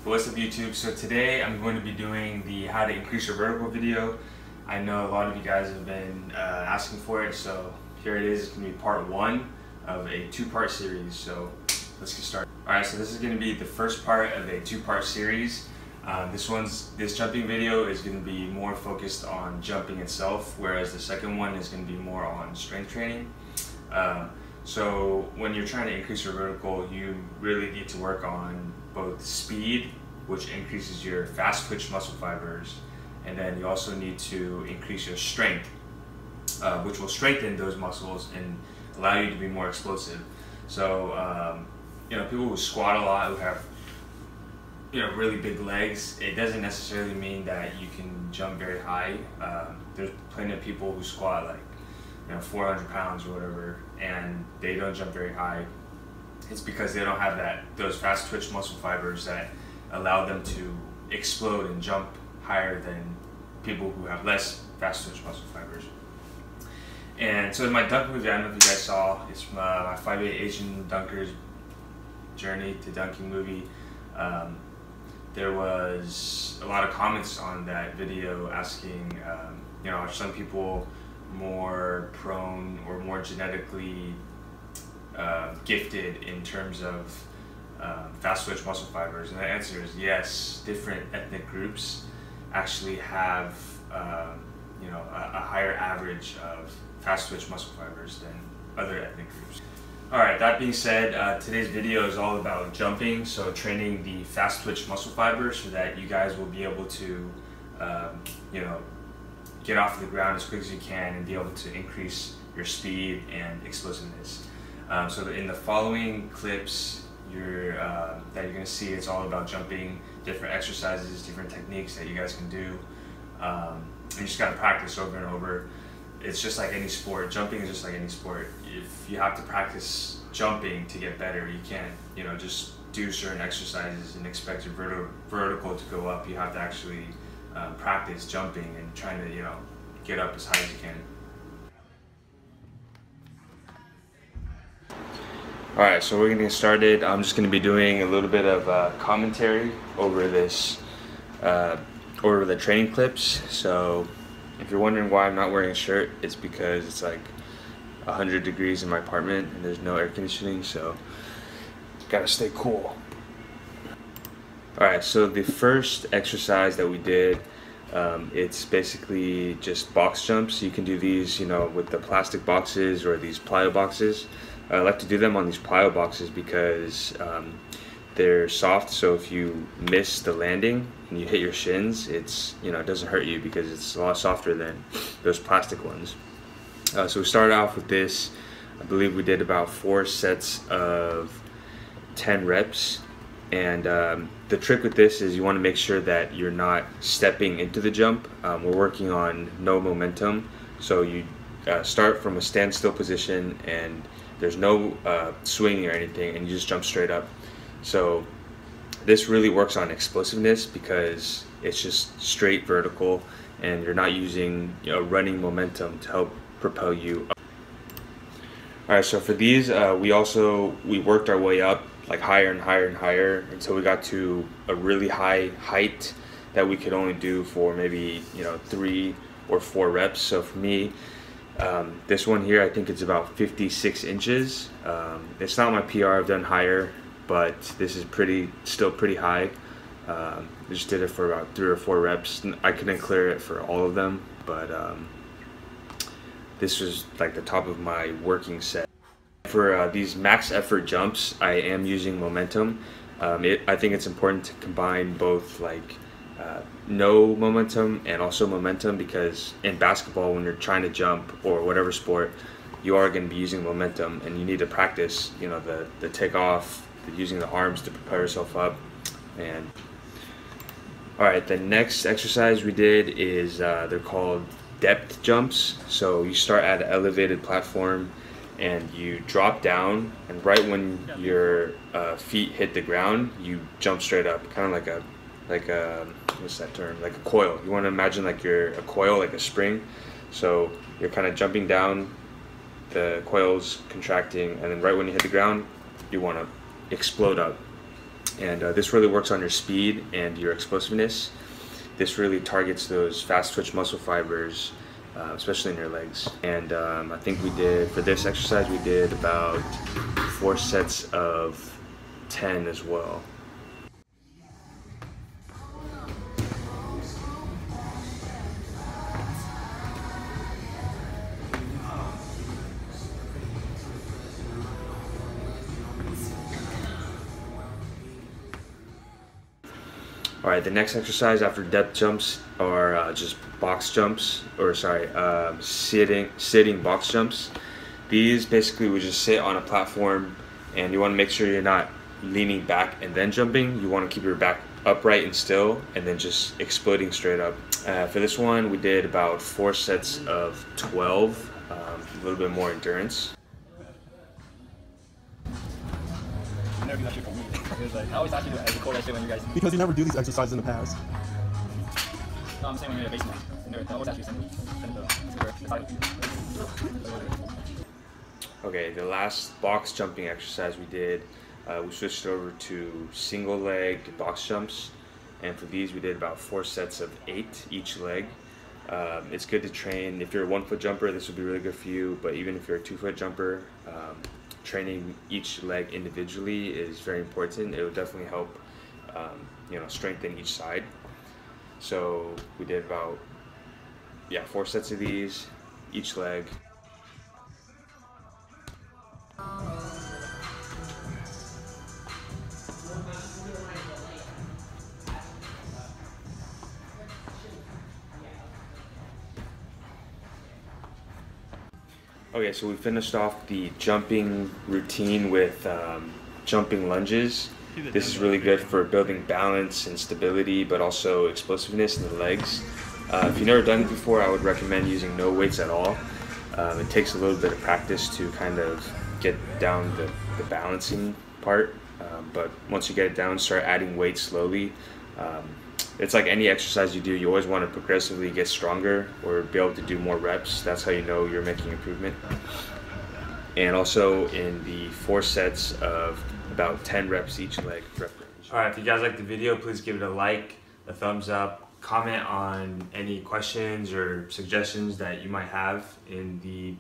What's up YouTube? So today I'm going to be doing the how to increase your vertical video. I know a lot of you guys have been asking for it, so here it is. It's going to be part one of a two-part series, so let's get started. Alright, so this is going to be the first part of a two-part series. This jumping video is going to be more focused on jumping itself, whereas the second one is going to be more on strength training. So when you're trying to increase your vertical, you really need to work on both speed, which increases your fast twitch muscle fibers, and then you also need to increase your strength, which will strengthen those muscles and allow you to be more explosive. So people who squat a lot, who have really big legs, it doesn't necessarily mean that you can jump very high. There's plenty of people who squat like 400 pounds or whatever, and they don't jump very high. It's because they don't have those fast twitch muscle fibers that allow them to explode and jump higher than people who have less fast twitch muscle fibers. And so in my dunk movie, I don't know if you guys saw, it's my 5'8" Asian dunkers journey to dunking movie. There was a lot of comments on that video asking, are some people more prone or more genetically gifted in terms of fast twitch muscle fibers? And the answer is yes. Different ethnic groups actually have a higher average of fast twitch muscle fibers than other ethnic groups. Alright, that being said, today's video is all about jumping, so training the fast twitch muscle fibers so that you guys will be able to get off the ground as quick as you can and be able to increase your speed and explosiveness. So in the following clips that you're going to see, it's all about jumping, different exercises, different techniques that you guys can do. And you just got to practice over and over. It's just like any sport. Jumping is just like any sport. If you have to practice jumping to get better, you can't just do certain exercises and expect your vertical to go up. You have to actually practice jumping and trying to get up as high as you can. Alright, so we're going to get started. I'm just going to be doing a little bit of commentary over this, over the training clips. So if you're wondering why I'm not wearing a shirt, it's because it's like 100 degrees in my apartment and there's no air conditioning, so gotta stay cool. Alright, so the first exercise that we did, it's basically just box jumps. You can do these with the plastic boxes or these plyo boxes. I like to do them on these plyo boxes because they're soft, so if you miss the landing and you hit your shins, it doesn't hurt you because it's a lot softer than those plastic ones. So we started off with this. I believe we did about 4 sets of 10 reps. And the trick with this is you want to make sure that you're not stepping into the jump. We're working on no momentum. So you start from a standstill position and there's no swinging or anything, and you just jump straight up. So this really works on explosiveness because it's just straight vertical and you're not using running momentum to help propel you up. Alright, so for these we worked our way up like higher and higher and higher until we got to a really high height that we could only do for maybe 3 or 4 reps. So for me, this one here, I think it's about 56 inches. It's not my PR, I've done higher, but this is still pretty high. I just did it for about 3 or 4 reps. I couldn't clear it for all of them, but this was like the top of my working set. For these max effort jumps, I am using momentum. I think it's important to combine both no momentum and also momentum, because in basketball, when you're trying to jump or whatever sport, you are going to be using momentum and you need to practice the takeoff, using the arms to propel yourself up. And alright, the next exercise we did is they're called depth jumps. So you start at an elevated platform and you drop down, and right when your feet hit the ground, you jump straight up, kind of like a what's that term? Like a coil. You want to imagine like you're a coil, like a spring. So you're kind of jumping down, the coil's contracting, and then right when you hit the ground, you want to explode up. And this really works on your speed and your explosiveness. This really targets those fast twitch muscle fibers, especially in your legs. And I think we did, for this exercise, we did about 4 sets of 10 as well. All right, the next exercise after depth jumps are just box jumps, or sorry, sitting box jumps. These basically would just sit on a platform, and you want to make sure you're not leaning back and then jumping. You want to keep your back upright and still, and then just exploding straight up. For this one, we did about 4 sets of 12, a little bit more endurance. Never do that shit for me. It was like, I always ask you to record that shit when you guys... Because you never do these exercises in the past. No, I'm saying when you're in a basement. I always ask you to send the title. Okay, the last box jumping exercise we did, we switched over to single leg box jumps. And for these, we did about 4 sets of 8 each leg. It's good to train. If you're a 1-foot jumper, this would be really good for you. But even if you're a 2-foot jumper, training each leg individually is very important. It will definitely help, strengthen each side. So we did about 4 sets of these each leg. Okay, so we finished off the jumping routine with jumping lunges. This is really good for building balance and stability, but also explosiveness in the legs. If you've never done it before, I would recommend using no weights at all. It takes a little bit of practice to kind of get down the balancing part, but once you get it down, start adding weight slowly. It's like any exercise you do, you always want to progressively get stronger or be able to do more reps. That's how you know you're making improvement. And also in the 4 sets of about 10 reps each leg. All right, if you guys like the video, please give it a like, a thumbs up, comment on any questions or suggestions that you might have in the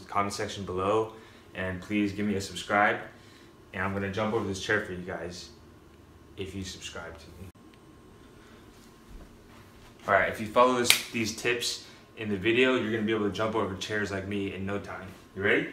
comment section below. And please give me a subscribe. And I'm gonna jump over this chair for you guys if you subscribe to me. All right, if you follow these tips in the video, you're gonna be able to jump over chairs like me in no time. You ready?